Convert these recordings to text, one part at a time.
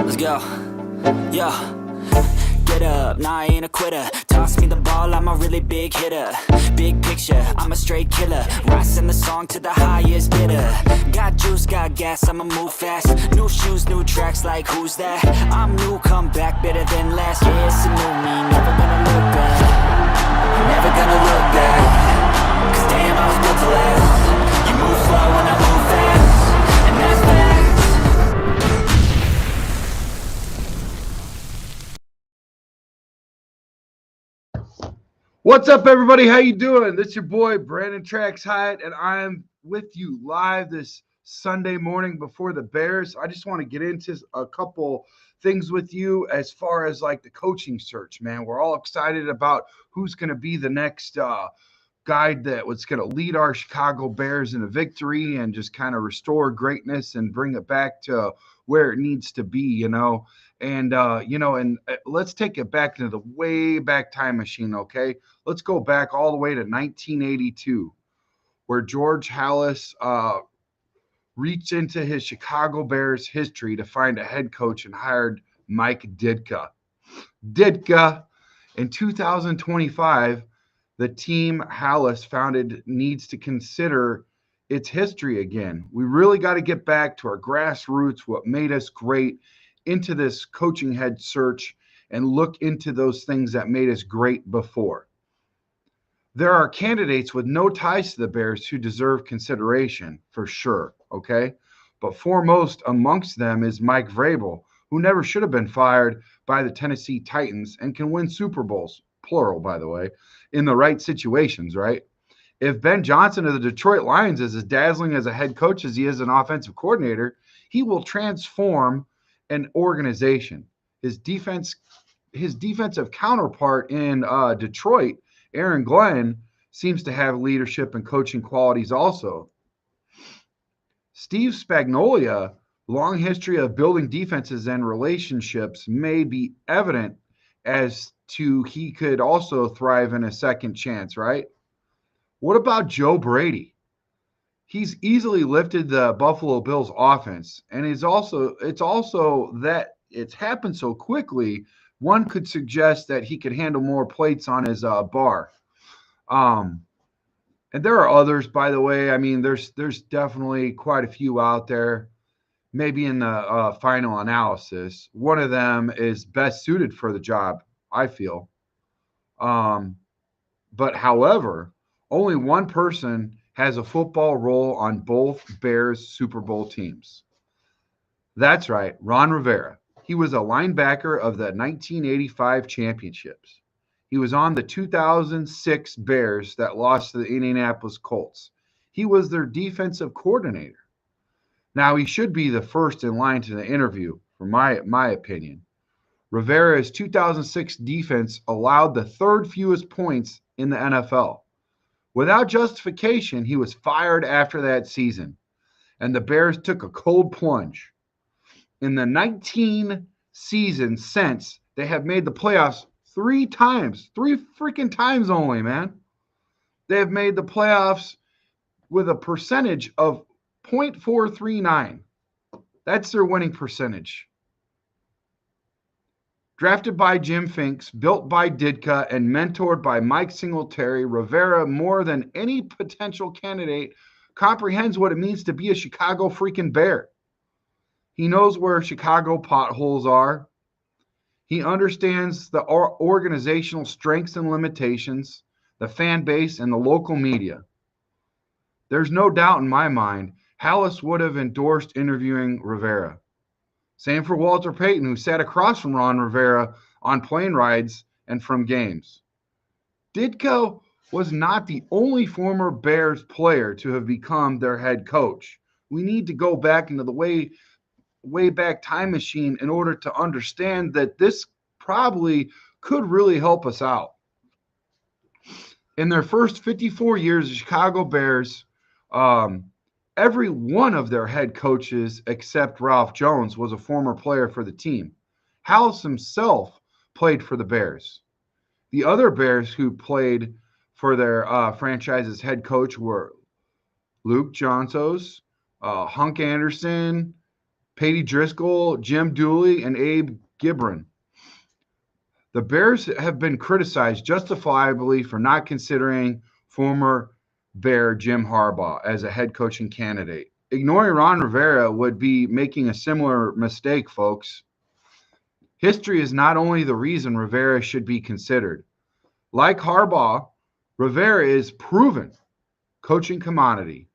Let's go. Yo. Get up, nah, I ain't a quitter. Toss me the ball, I'm a really big hitter. Big picture, I'm a straight killer. Rising the song to the highest bidder. Got juice, got gas, I'ma move fast. New shoes, new tracks, like who's that? I'm new, come back, better than last. Yeah, it's a new me, never gonna look back. Never gonna look back. Cause damn, I was built to last. You move slow and I move fast. And that's facts. What's up, everybody? How you doing? This is your boy Brandon Trax Hyatt, and I am with you live this Sunday morning before the Bears. I just want to get into a couple things with you as far as like the coaching search, man. We're all excited about who's going to be the next guy that was going to lead our Chicago Bears in a victory and just kind of restore greatness and bring it back to where it needs to be, you know. And let's take it back into the way back time machine, okay? Let's go back all the way to 1982, where George Halas reached into his Chicago Bears history to find a head coach and hired Mike Ditka. Ditka, in 2025, the team Halas founded needs to consider its history again. We really got to get back to our grassroots, what made us great, into this coaching head search and look into those things that made us great before. There are candidates with no ties to the Bears who deserve consideration for sure, okay? But foremost amongst them is Mike Vrabel, who never should have been fired by the Tennessee Titans and can win Super Bowls, plural, by the way, in the right situations, right? If Ben Johnson of the Detroit Lions is as dazzling as a head coach as he is an offensive coordinator, he will transform an organization. His defensive counterpart in Detroit, Aaron Glenn, seems to have leadership and coaching qualities also. Steve Spagnuolo, long history of building defenses and relationships, may be evident as to he could also thrive in a second chance, right? What about Joe Brady? He's easily lifted the Buffalo Bills offense, and it's also that it's happened so quickly, one could suggest that he could handle more plates on his bar. And there are others, by the way. I mean, there's definitely quite a few out there, maybe in the final analysis. One of them is best suited for the job, I feel. But however, only one person has a football role on both Bears Super Bowl teams. That's right, Ron Rivera. He was a linebacker of the 1985 championships. He was on the 2006 Bears that lost to the Indianapolis Colts. He was their defensive coordinator. Now, he should be the first in line to the interview, for my opinion. Rivera's 2006 defense allowed the third fewest points in the NFL. Without justification, he was fired after that season, and the Bears took a cold plunge. In the 19 seasons since, they have made the playoffs three freaking times only, man. They have made the playoffs with a percentage of .439. That's their winning percentage. Drafted by Jim Finks, built by Ditka, and mentored by Mike Singletary, Rivera, more than any potential candidate, comprehends what it means to be a Chicago freaking Bear. He knows where Chicago potholes are. He understands the organizational strengths and limitations, the fan base, and the local media. There's no doubt in my mind, Halas would have endorsed interviewing Rivera. Same for Walter Payton, who sat across from Ron Rivera on plane rides and from games. Ditka was not the only former Bears player to have become their head coach. We need to go back into the way back time machine in order to understand that this probably could really help us out. In their first 54 years, the Chicago Bears, every one of their head coaches, except Ralph Jones, was a former player for the team. Halas himself played for the Bears. The other Bears who played for their franchise's head coach were Luke Johnson, Hunk Anderson, Patty Driscoll, Jim Dooley, and Abe Gibran. The Bears have been criticized justifiably for not considering former Bear Jim Harbaugh as a head coaching candidate. Ignoring Ron Rivera would be making a similar mistake, folks. History is not only the reason Rivera should be considered. Like Harbaugh, Rivera is proven coaching commodity.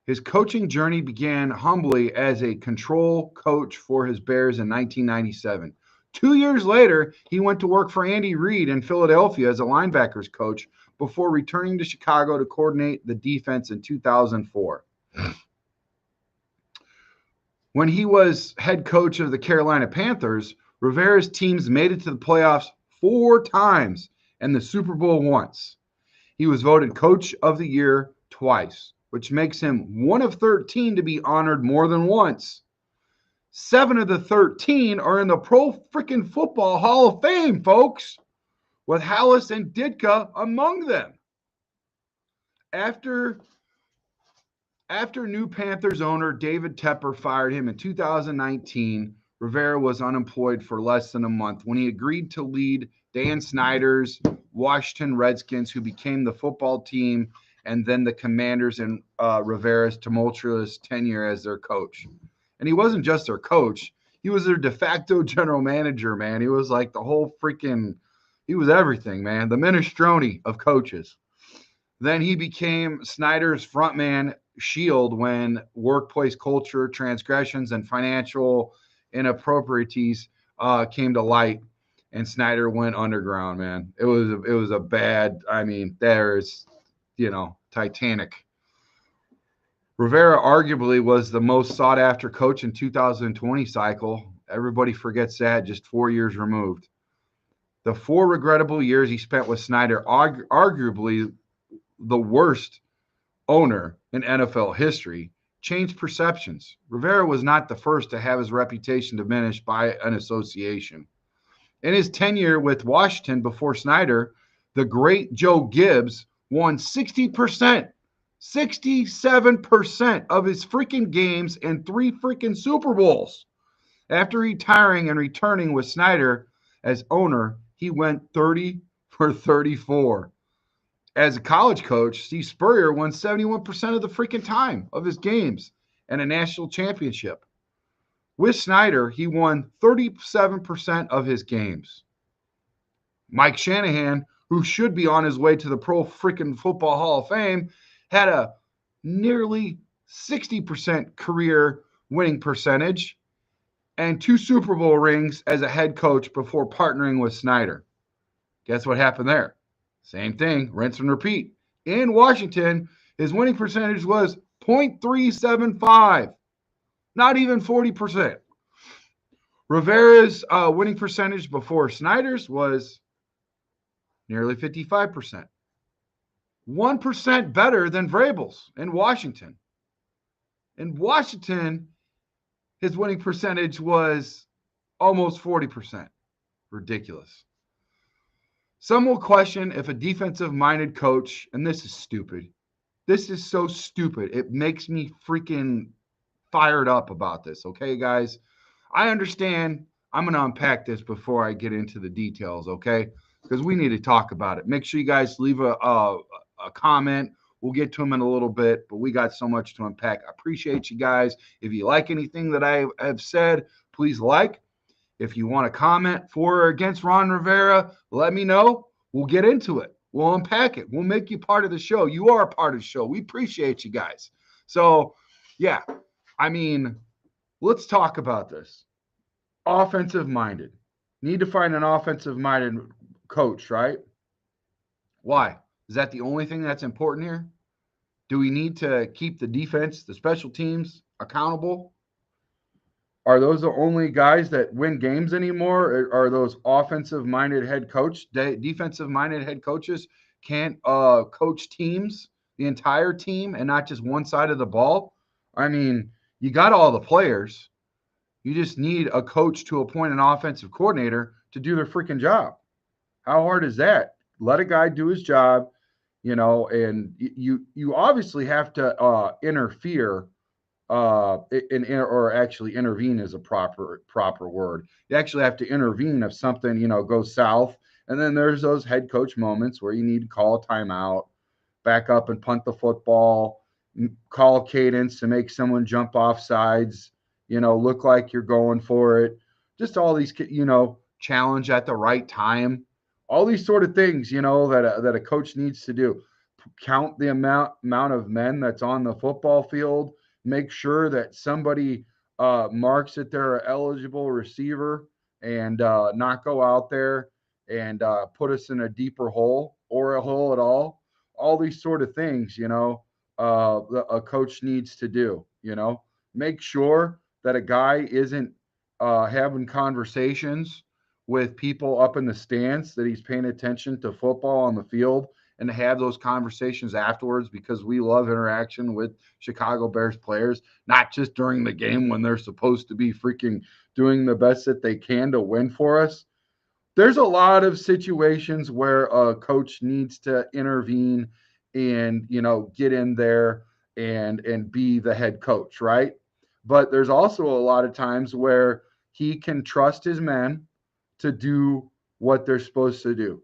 His coaching journey began humbly as a control coach for his Bears in 1997. 2 years later, he went to work for Andy Reid in Philadelphia as a linebackers coach before returning to Chicago to coordinate the defense in 2004. When he was head coach of the Carolina Panthers, Rivera's teams made it to the playoffs 4 times and the Super Bowl once. He was voted Coach of the Year twice, which makes him one of 13 to be honored more than once. 7 of the 13 are in the Pro Frickin' Football Hall of Fame, folks, with Hallis and Ditka among them. After new Panthers owner David Tepper fired him in 2019, Rivera was unemployed for less than a month when he agreed to lead Dan Snyder's Washington Redskins, who became the football team and then the Commanders in Rivera's tumultuous tenure as their coach. And he wasn't just their coach. He was their de facto general manager, man. He was like the whole freaking – he was everything, man. The minestrone of coaches. Then he became Snyder's frontman shield when workplace culture, transgressions, and financial inapproprieties came to light, and Snyder went underground, man. It was a bad – I mean, there's, Titanic. Rivera arguably was the most sought-after coach in 2020 cycle. Everybody forgets that, just 4 years removed. The 4 regrettable years he spent with Snyder, arguably the worst owner in NFL history, changed perceptions. Rivera was not the first to have his reputation diminished by an association. In his tenure with Washington before Snyder, the great Joe Gibbs won 67% of his freaking games and 3 freaking Super Bowls. After retiring and returning with Snyder as owner, he went 30 for 34. As a college coach, Steve Spurrier won 71% of the freaking time of his games and a national championship. With Snyder, he won 37% of his games. Mike Shanahan, who should be on his way to the Pro freaking Football Hall of Fame, had a nearly 60% career winning percentage and 2 Super Bowl rings as a head coach before partnering with Snyder. Guess what happened there? Same thing, rinse and repeat. In Washington, his winning percentage was .375, not even 40%. Rivera's winning percentage before Snyder's was nearly 55%. 1% better than Vrabel's in Washington. In Washington, his winning percentage was almost 40%. Ridiculous. Some will question if a defensive-minded coach, and this is stupid. This is so stupid. It makes me freaking fired up about this, okay, guys? I understand. I'm going to unpack this before I get into the details, okay? Because we need to talk about it. Make sure you guys leave a comment. We'll get to them in a little bit, but we got so much to unpack. I appreciate you guys. If you like anything that I have said, please like. If you want to comment for or against Ron Rivera, let me know. We'll get into it. We'll unpack it. We'll make you part of the show. You are a part of the show. We appreciate you guys. So, yeah, I mean, let's talk about this. Offensive-minded. Need to find an offensive-minded coach, right? Why? Is that the only thing that's important here? Do we need to keep the defense, the special teams accountable? Are those the only guys that win games anymore? Are those offensive-minded head coach, defensive-minded head coaches can't coach teams, the entire team, and not just one side of the ball? I mean, you got all the players. You just need a coach to appoint an offensive coordinator to do their freaking job. How hard is that? Let a guy do his job, and you obviously have to interfere or actually intervene is a proper word. You actually have to intervene if something goes south. And then there's those head coach moments where you need to call a timeout, back up and punt the football, call cadence to make someone jump off sides, look like you're going for it. Just all these, challenge at the right time. All these sort of things, that a coach needs to do. Count the amount of men that's on the football field. Make sure that somebody marks that they're an eligible receiver and not go out there and put us in a deeper hole or a hole at all. All these sort of things, a coach needs to do. Make sure that a guy isn't having conversations with people up in the stands, that he's paying attention to football on the field, and to have those conversations afterwards, because we love interaction with Chicago Bears players, not just during the game when they're supposed to be freaking doing the best that they can to win for us. There's a lot of situations where a coach needs to intervene and, get in there and be the head coach, right? But there's also a lot of times where he can trust his men to do what they're supposed to do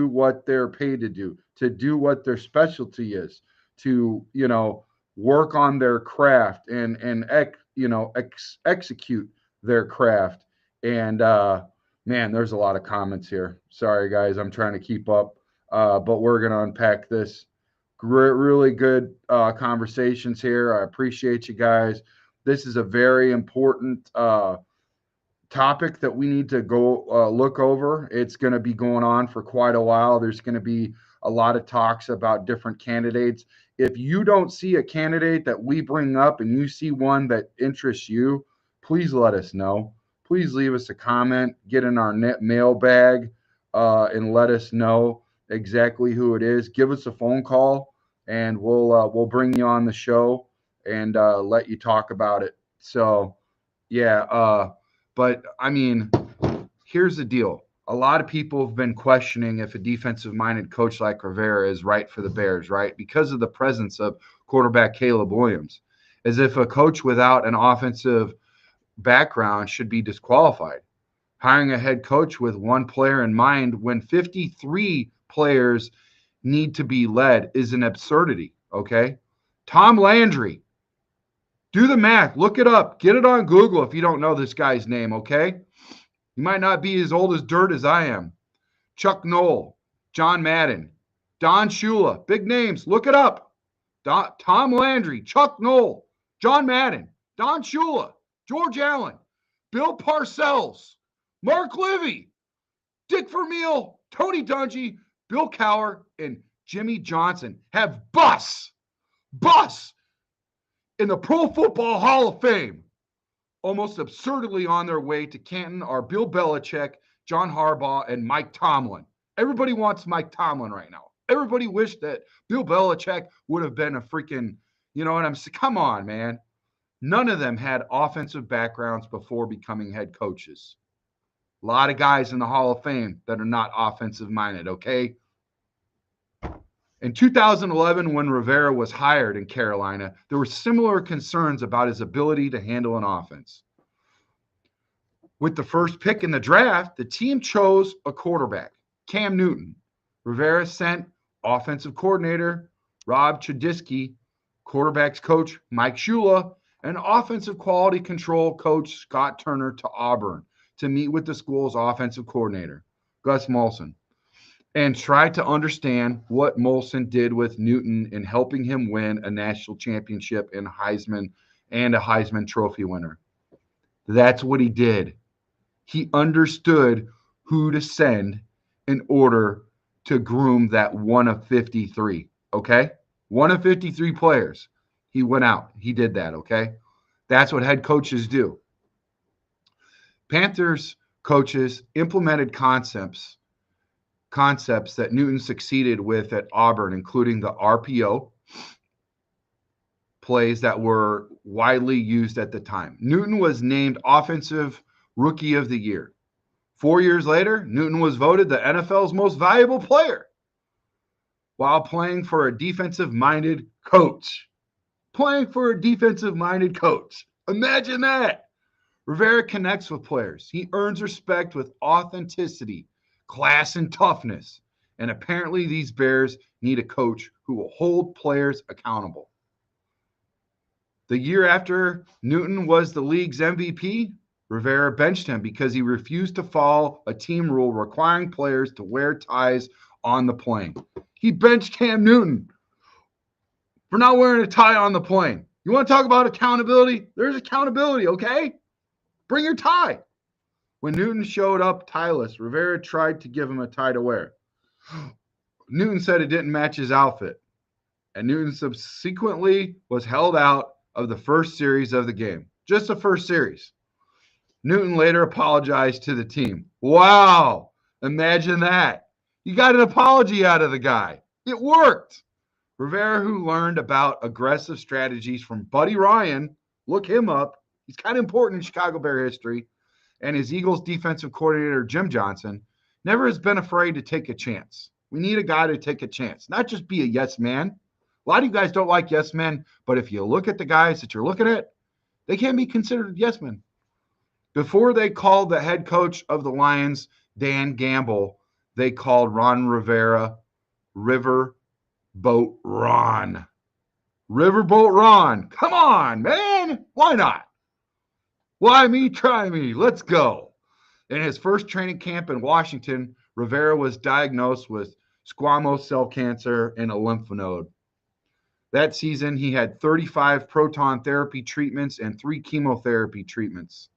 what they're paid to do what their specialty is, to, work on their craft and execute their craft. And man, there's a lot of comments here. Sorry, guys, I'm trying to keep up, but we're going to unpack this. Really good conversations here. I appreciate you guys. This is a very important topic that we need to go look over. It's going to be going on for quite a while. There's going to be a lot of talks about different candidates. If you don't see a candidate that we bring up and you see one that interests you, please let us know. Please leave us a comment, get in our net mailbag, and let us know exactly who it is. Give us a phone call, and we'll bring you on the show and let you talk about it. So, yeah. But I mean, here's the deal. A lot of people have been questioning if a defensive-minded coach like Rivera is right for the Bears, right? Because of the presence of quarterback Caleb Williams. As if a coach without an offensive background should be disqualified. Hiring a head coach with one player in mind when 53 players need to be led is an absurdity, okay? Tom Landry. Do the math. Look it up. Get it on Google if you don't know this guy's name, okay? You might not be as old as dirt as I am. Chuck Noll, John Madden, Don Shula, big names. Look it up. Tom Landry, Chuck Noll, John Madden, Don Shula, George Allen, Bill Parcells, Mark Livy, Dick Vermeil, Tony Dungy, Bill Cowher, and Jimmy Johnson have busts in the Pro Football Hall of Fame. Almost absurdly on their way to Canton are Bill Belichick, John Harbaugh, and Mike Tomlin. Everybody wants Mike Tomlin right now. Everybody wished that Bill Belichick would have been a freaking, what I'm saying? Come on, man. None of them had offensive backgrounds before becoming head coaches. A lot of guys in the Hall of Fame that are not offensive minded, okay? In 2011, when Rivera was hired in Carolina, there were similar concerns about his ability to handle an offense. With the first pick in the draft, the team chose a quarterback, Cam Newton. Rivera sent offensive coordinator Rob Trubisky, quarterbacks coach Mike Shula, and offensive quality control coach Scott Turner to Auburn to meet with the school's offensive coordinator, Gus Molson, and try to understand what Molson did with Newton in helping him win a national championship and a Heisman Trophy winner. That's what he did. He understood who to send in order to groom that one of 53, okay? One of 53 players. He went out. He did that, okay? That's what head coaches do. Panthers coaches implemented concepts that Newton succeeded with at Auburn, including the RPO plays that were widely used at the time. Newton was named Offensive Rookie of the Year. 4 years later, Newton was voted the NFL's most valuable player while playing for a defensive-minded coach. playing for a defensive-minded coach. Imagine that. Rivera connects with players. He earns respect with authenticity, class, and toughness. And apparently, these Bears need a coach who will hold players accountable. The year after Newton was the league's MVP, Rivera benched him because he refused to follow a team rule requiring players to wear ties on the plane. He benched Cam Newton for not wearing a tie on the plane. You want to talk about accountability? There's accountability, okay? Bring your tie. When Newton showed up tieless, Rivera tried to give him a tie to wear. Newton said it didn't match his outfit, and Newton subsequently was held out of the first series of the game. Just the first series. Newton later apologized to the team. Wow, imagine that. You got an apology out of the guy. It worked. Rivera, who learned about aggressive strategies from Buddy Ryan, look him up. He's kind of important in Chicago Bear history. And his Eagles defensive coordinator, Jim Johnson, never has been afraid to take a chance. We need a guy to take a chance, not just be a yes man. A lot of you guys don't like yes men, but if you look at the guys that you're looking at, they can be considered yes men. Before they called the head coach of the Lions, Dan Gamble, they called Ron Rivera Riverboat Ron. Riverboat Ron. Come on, man. Why not? Why me? Try me. Let's go. In his first training camp in Washington, Rivera was diagnosed with squamous cell cancer in a lymph node. That season, he had 35 proton therapy treatments and 3 chemotherapy treatments.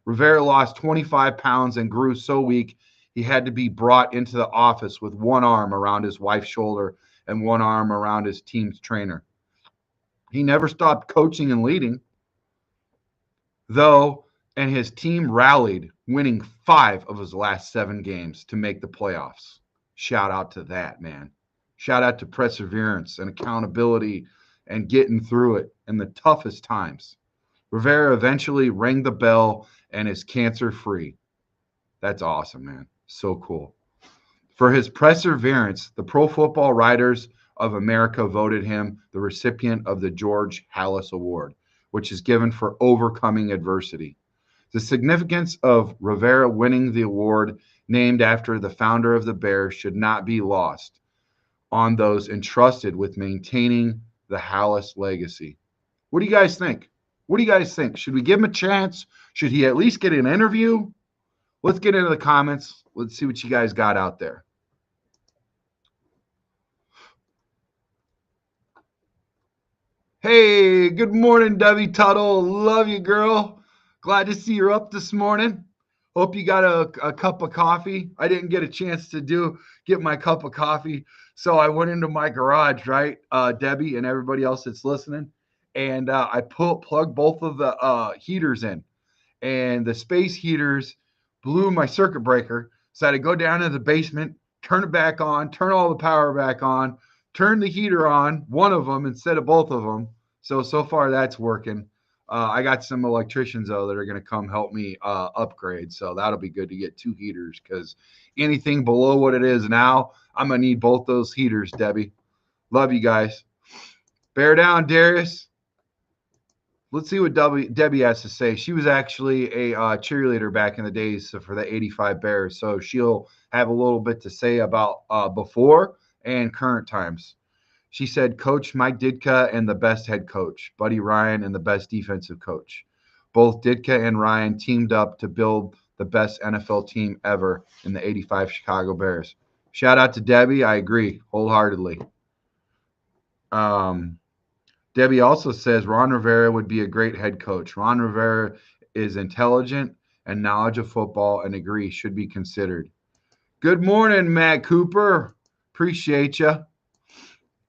Rivera lost 25 pounds and grew so weak he had to be brought into the office with one arm around his wife's shoulder and one arm around his team's trainer. He never stopped coaching and leading, though, and his team rallied, winning 5 of his last 7 games to make the playoffs. Shout out to that, man. Shout out to perseverance and accountability and getting through it in the toughest times. Rivera eventually rang the bell and is cancer-free. That's awesome, man. So cool. For his perseverance, the Pro Football Writers of America voted him the recipient of the George Halas Award, which is given for overcoming adversity. The significance of Rivera winning the award, named after the founder of the Bears, should not be lost on those entrusted with maintaining the Halas legacy. What do you guys think? What do you guys think? Should we give him a chance? Should he at least get an interview? Let's get into the comments. Let's see what you guys got out there. Hey, good morning, Debbie Tuttle. Love you, girl. Glad to see you're up this morning. Hope you got a cup of coffee. I didn't get a chance to get my cup of coffee, so I went into my garage, right, Debbie and everybody else that's listening, and I plugged both of the heaters in, and the space heaters blew my circuit breaker, so I had to go down to the basement, turn it back on, turn all the power back on, turn the heater on, one of them instead of both of them. So far that's working. I got some electricians, though, that are going to come help me upgrade. So that'll be good to get 2 heaters, because anything below what it is now, I'm going to need both those heaters, Debbie. Love you guys. Bear down, Darius. Let's see what Debbie has to say. She was actually a cheerleader back in the days for the 85 Bears. So she'll have a little bit to say about before and current times. She said, Coach Mike Ditka and the best head coach, Buddy Ryan and the best defensive coach. Both Ditka and Ryan teamed up to build the best NFL team ever in the 85 Chicago Bears. Shout out to Debbie. I agree wholeheartedly. Debbie also says Ron Rivera would be a great head coach. Ron Rivera is intelligent and knowledge of football, and agree should be considered. Good morning, Matt Cooper. Appreciate you.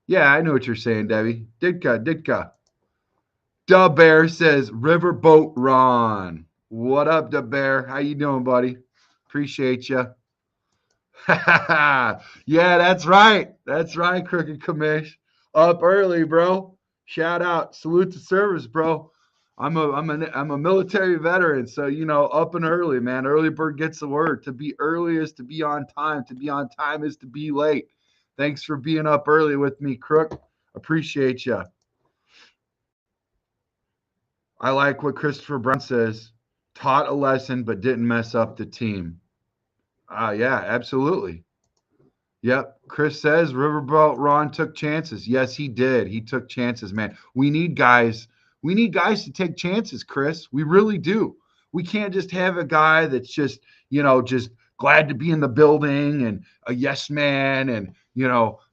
Yeah, I know what you're saying, Debbie. Ditka. Da Bear says Riverboat Ron. What up, Da Bear? How you doing, buddy? Appreciate you. Yeah, that's right. That's right, Crooked Commish. Up early, bro. Shout out. Salute to service, bro. I'm a military veteran, so up and early, man. Early bird gets the word. To be early is to be on time. To be on time is to be late. Thanks for being up early with me, Crook. Appreciate you. I like what Christopher Brown says. Taught a lesson, but didn't mess up the team. Yeah, absolutely. Yep. Chris says Riverboat Ron took chances. Yes, he did. He took chances, man. We need guys. We need guys to take chances, Chris. We really do. We can't just have a guy that's just glad to be in the building and a yes man and,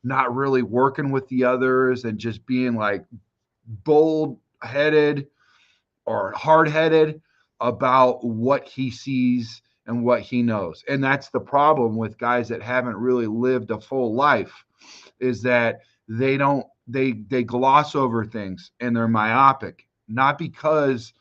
not really working with the others and just being like bold headed or hard headed about what he sees and what he knows. And that's the problem with guys that haven't really lived a full life is that they gloss over things and they're myopic, not because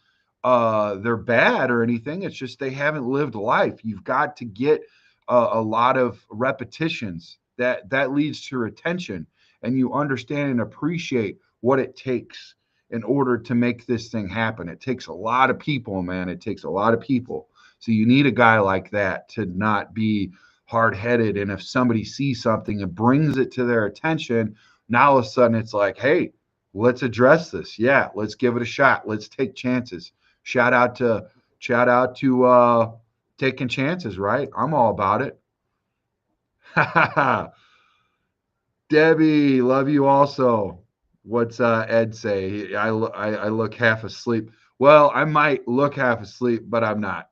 they're bad or anything. It's just they haven't lived life. You've got to get a lot of repetitions that leads to retention, and you understand and appreciate what it takes in order to make this thing happen. It takes a lot of people, man. It takes a lot of people. So you need a guy like that to not be hard headed. And if somebody sees something and brings it to their attention, now all of a sudden it's like, hey, let's address this. Yeah, let's give it a shot. Let's take chances. Shout out to taking chances, right? I'm all about it. Debbie, love you also. What's Ed say? I look half asleep. Well, I might look half asleep, but I'm not.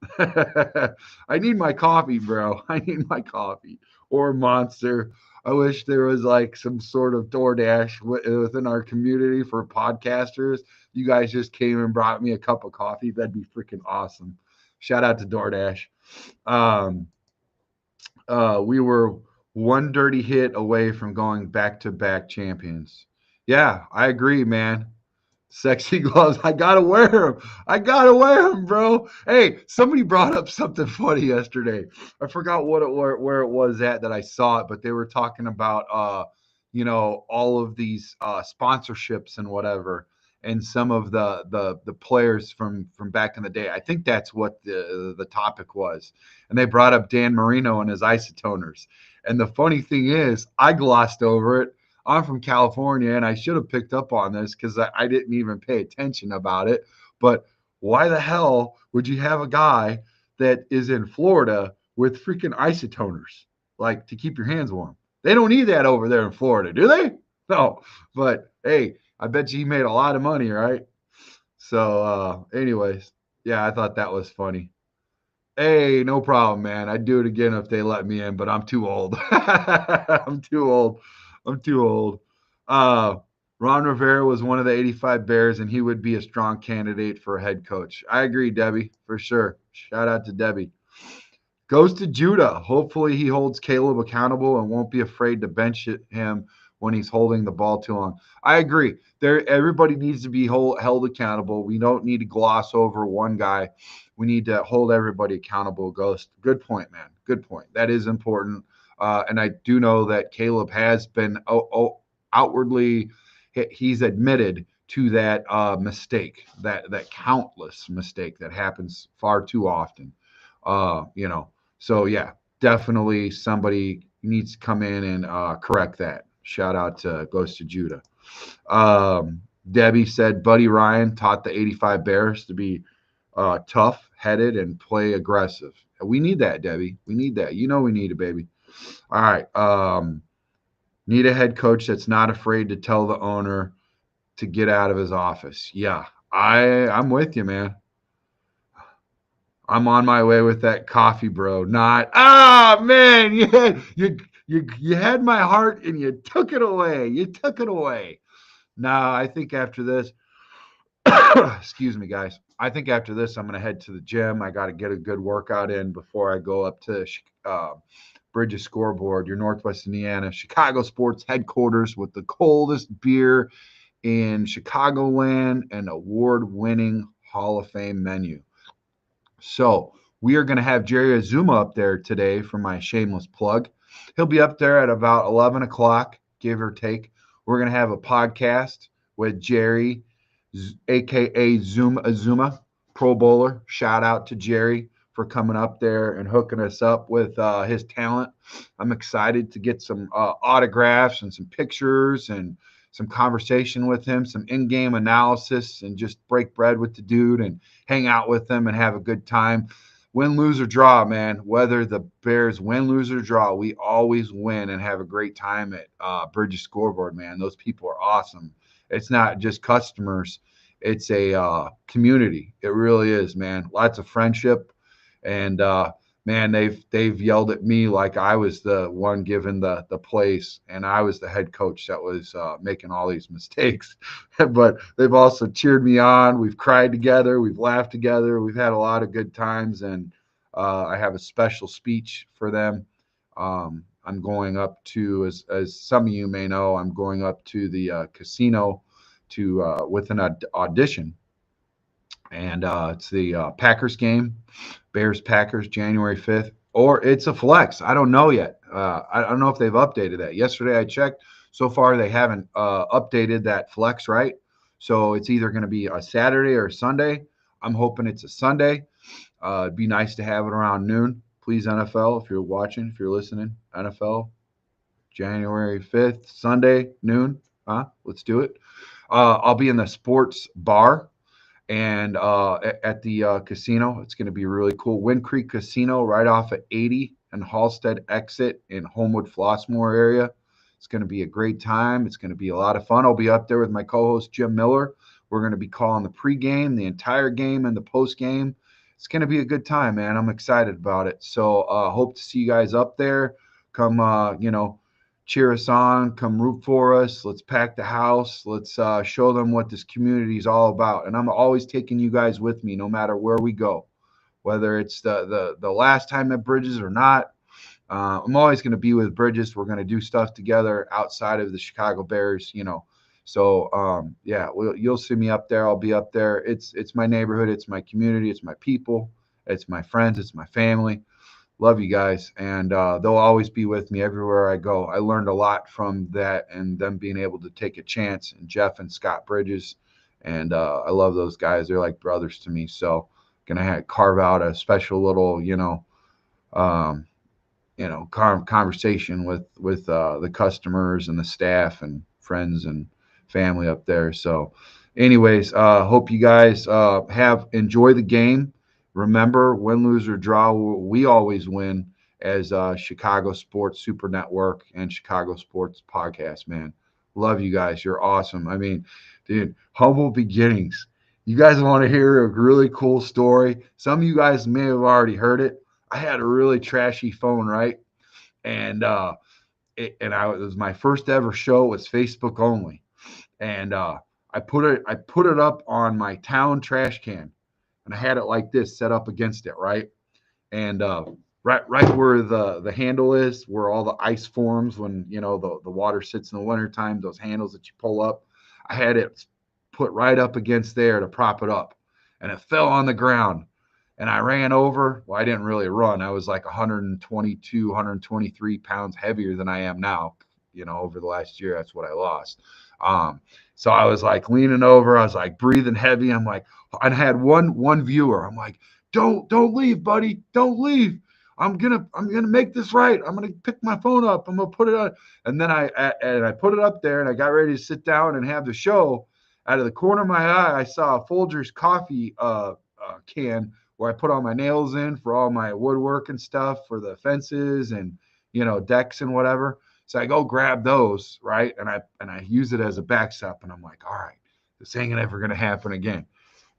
I need my coffee, bro. I need my coffee or Monster. I wish there was like some sort of DoorDash within our community for podcasters. You guys just came and brought me a cup of coffee. That'd be freaking awesome. Shout out to DoorDash. Um, we were one dirty hit away from going back to back champions. Yeah, I agree, man. Sexy gloves. I gotta wear them. I gotta wear them, bro. Hey, somebody brought up something funny yesterday. I forgot where it was at that I saw it, but they were talking about all of these sponsorships and whatever, and some of the players from back in the day. I think that's what the topic was, and they brought up Dan Marino and his isotoners. And the funny thing is, I glossed over it. I'm from California, and I should have picked up on this because I didn't even pay attention about it. But why the hell would you have a guy that is in Florida with freaking isotoners, like to keep your hands warm? They don't need that over there in Florida, do they? No. But hey, I bet you he made a lot of money, right? So, anyways, yeah, I thought that was funny. Hey, no problem, man. I'd do it again if they let me in, but I'm too old. I'm too old. I'm too old. Uh, Ron Rivera was one of the 85 Bears, and he would be a strong candidate for a head coach. I agree, Debbie, for sure. Shout out to Debbie. Goes to Judah. Hopefully, he holds Caleb accountable and won't be afraid to bench him when he's holding the ball too long. I agree. Everybody needs to be held accountable. We don't need to gloss over one guy. We need to hold everybody accountable. Ghost. Good point, man. Good point. That is important. And I do know that Caleb has been outwardly, he's admitted to that mistake, that countless mistake that happens far too often. So yeah, definitely somebody needs to come in and correct that. Shout out to Goes to Judah. Debbie said Buddy Ryan taught the 85 Bears to be tough headed and play aggressive. We need that, Debbie. We need that. You know we need it, baby. All right. Need a head coach that's not afraid to tell the owner to get out of his office. Yeah, I'm with you, man. I'm on my way with that coffee, bro. Not man, you had my heart and you took it away. You took it away. Nah, I think after this, excuse me, guys. I think after this, I'm gonna head to the gym. I got to get a good workout in before I go up to Bridges Scoreboard, your Northwest Indiana Chicago sports headquarters with the coldest beer in Chicagoland and award-winning Hall of Fame menu. So we are going to have Jerry Azuma up there today for my shameless plug. He'll be up there at about 11 o'clock, give or take. We're going to have a podcast with Jerry, a.k.a. Zoom Azuma, Pro Bowler. Shout out to Jerry for coming up there and hooking us up with his talent. I'm excited to get some autographs and some pictures and some conversation with him, some in-game analysis, and just break bread with the dude and hang out with him and have a good time. Win, lose, or draw, man. Whether the Bears win, lose, or draw, we always win and have a great time at Bridges Scoreboard, man. Those people are awesome. It's not just customers, it's a community. It really is, man. Lots of friendship, and man, they've yelled at me like I was the one given the place, and I was the head coach that was making all these mistakes. But they've also cheered me on. We've cried together, we've laughed together, we've had a lot of good times, and I have a special speech for them. I'm going up to, as some of you may know, I'm going up to the casino to with an audition, and it's the Packers game, Bears Packers, January 5th, or it's a flex. I don't know yet. I don't know if they've updated that. Yesterday I checked. So far they haven't updated that flex, right? So it's either going to be a Saturday or a Sunday. I'm hoping it's a Sunday. It'd be nice to have it around noon. Please, NFL, if you're watching, if you're listening, NFL, January 5th, Sunday, noon. Let's do it. I'll be in the sports bar and at the casino. It's going to be really cool. Wind Creek Casino, right off at 80 and Halstead exit in Homewood Flossmoor area. It's going to be a great time. It's going to be a lot of fun. I'll be up there with my co-host Jim Miller. We're going to be calling the pregame, the entire game, and the postgame. It's going to be a good time, man. I'm excited about it. So hope to see you guys up there. Come, cheer us on, come root for us. Let's pack the house. Let's show them what this community is all about. And I'm always taking you guys with me, no matter where we go, whether it's the last time at Bridges or not. I'm always going to be with Bridges. We're going to do stuff together outside of the Chicago Bears, So yeah, you'll see me up there. I'll be up there. It's my neighborhood. It's my community. It's my people. It's my friends. It's my family. Love you guys, and they'll always be with me everywhere I go. I learned a lot from that and them being able to take a chance, and Jeff and Scott Bridges, and I love those guys. They're like brothers to me. So gonna carve out a special little, um, conversation with the customers and the staff and friends and family up there. So, anyways, hope you guys have enjoy the game. Remember, win, lose, or draw, we always win as Chicago Sports Super Network and Chicago Sports Podcast, man. Love you guys. You're awesome. I mean, dude, humble beginnings. You guys want to hear a really cool story? Some of you guys may have already heard it. I had a really trashy phone, right? And it was my first ever show. It was Facebook only, and I put it up on my town trash can, and I had it like this set up against it, right? And right where the handle is, where all the ice forms when the water sits in the wintertime, those handles that you pull up, I had it put right up against there to prop it up, and it fell on the ground. And I ran over. Well, I didn't really run. I was like 122, 123 pounds heavier than I am now. Over the last year, that's what I lost. So I was like leaning over. I was like breathing heavy. I'm like, I had one viewer. I'm like, don't leave, buddy. Don't leave. I'm gonna make this right. I'm gonna pick my phone up. I'm gonna put it on. And then I put it up there, and I got ready to sit down and have the show. Out of the corner of my eye, I saw a Folgers coffee can where I put all my nails in for all my woodwork and stuff for the fences and decks and whatever. So I go grab those, right? And I use it as a backstop, and I'm like, all right, this ain't ever gonna happen again.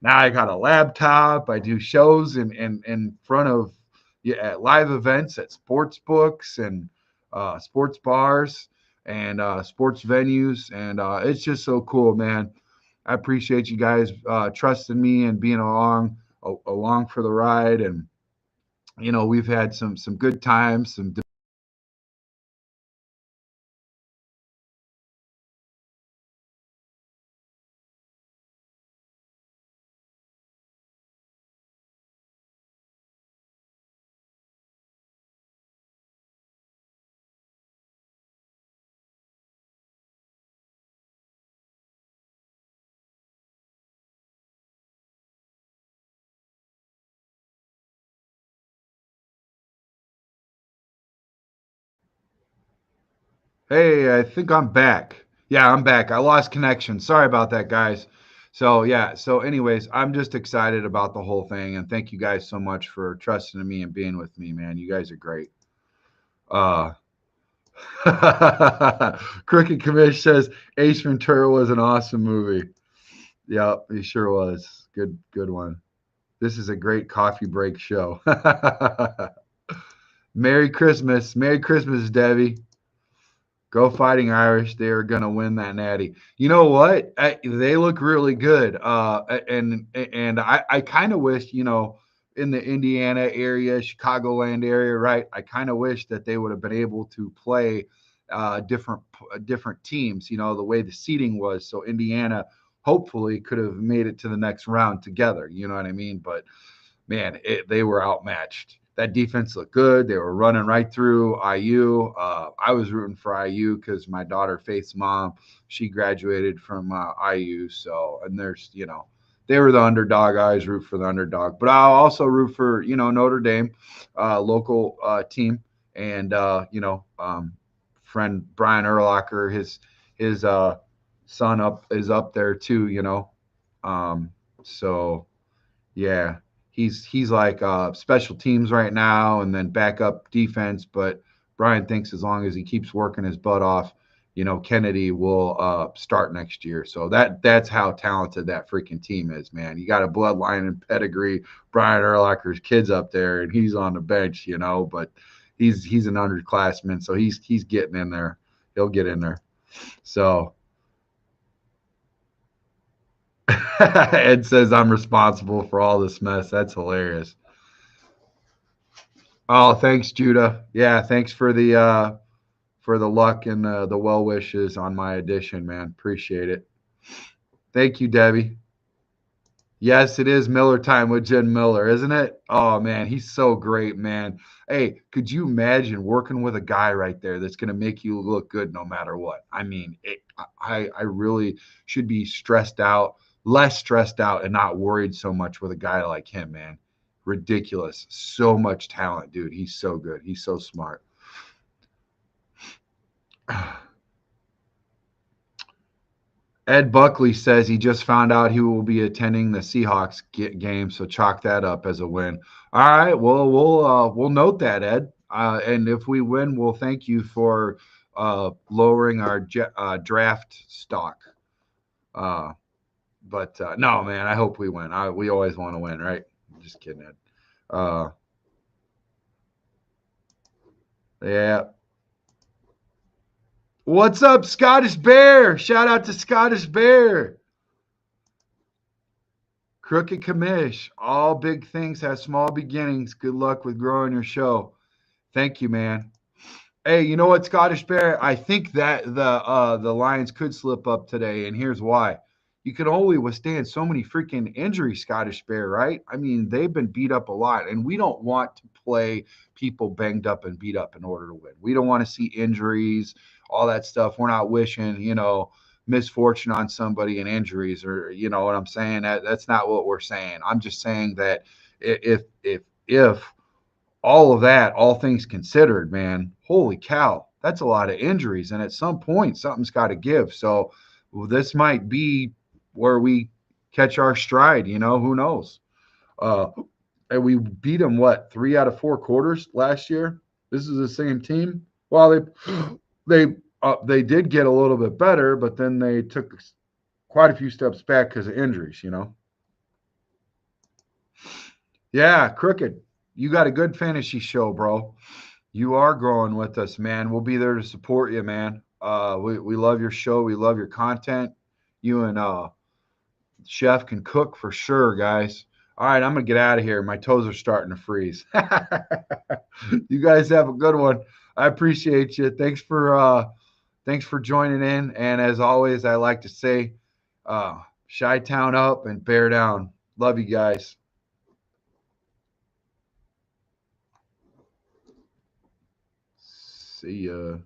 Now I got a laptop. I do shows in front of at live events at sports books and sports bars and sports venues, and it's just so cool, man. I appreciate you guys trusting me and being along for the ride, and we've had some good times, some Hey, I think I'm back. Yeah, I'm back. I lost connection. Sorry about that, guys. So yeah. So, anyways, I'm just excited about the whole thing, and thank you guys so much for trusting in me and being with me, man. You guys are great. Uh, Crooked Commish says Ace Ventura was an awesome movie. Yep, he sure was. Good one. This is a great coffee break show. Merry Christmas, Debbie. Go Fighting Irish. They are going to win that natty. You know what? They look really good. And I kind of wish, in the Indiana area, Chicagoland area, right? I kind of wish that they would have been able to play different teams, the way the seating was. So Indiana hopefully could have made it to the next round together. You know what I mean? But man, they were outmatched. That defense looked good. They were running right through IU. I was rooting for IU because my daughter Faith's mom, she graduated from IU. So, and they were the underdog. I always root for the underdog, but I'll also root for Notre Dame, local team, and friend Brian Urlacher, his son is up there too. So yeah, he's like special teams right now, and then backup defense. But Brian thinks as long as he keeps working his butt off, Kennedy will start next year. So that's how talented that freaking team is, man. You got a bloodline and pedigree. Brian Urlacher's kids up there, and he's on the bench, but he's an underclassman, so he's getting in there. He'll get in there. So Ed says I'm responsible for all this mess. That's hilarious. Oh, thanks, Judah. Yeah, thanks for the luck and the well wishes on my addition, man. Appreciate it. Thank you, Debbie. Yes, it is Miller time with Jen Miller, isn't it? Oh man, he's so great, man. Hey, could you imagine working with a guy right there that's going to make you look good no matter what? I mean, I really should be less stressed out, and not worried so much with a guy like him, man. Ridiculous. So much talent, dude. He's so good. He's so smart. Ed Buckley says he just found out he will be attending the Seahawks game, so chalk that up as a win. All right, well we'll note that, Ed, and if we win, we'll thank you for lowering our draft stock. Uh, but no, man, I hope we win. We always want to win, right? Just kidding, Ed. Yeah. What's up, Scottish Bear? Shout out to Scottish Bear. Crooked Commish. All big things have small beginnings. Good luck with growing your show. Thank you, man. Hey, you know what, Scottish Bear? I think that the Lions could slip up today, and here's why. You can only withstand so many freaking injuries, Scottish Bear, right? I mean, they've been beat up a lot, and we don't want to play people banged up and beat up in order to win. We don't want to see injuries, all that stuff. We're not wishing, misfortune on somebody and injuries, or you know what I'm saying. That's not what we're saying. I'm just saying that if all of that, all things considered, man, holy cow, that's a lot of injuries. And at some point, something's got to give. So this might be where we catch our stride. Who knows? Uh, and we beat them, what, 3 out of 4 quarters last year? This is the same team. Well, they did get a little bit better, but then they took quite a few steps back because of injuries. Yeah, Crooked. You got a good fantasy show, bro. You are growing with us, man. We'll be there to support you, man. We love your show. We love your content. You and Chef can cook for sure, guys. All right, I'm gonna get out of here. My toes are starting to freeze. You guys have a good one. I appreciate you. Thanks for joining in. And as always, I like to say, Chi-Town up and bear down. Love you guys. See ya.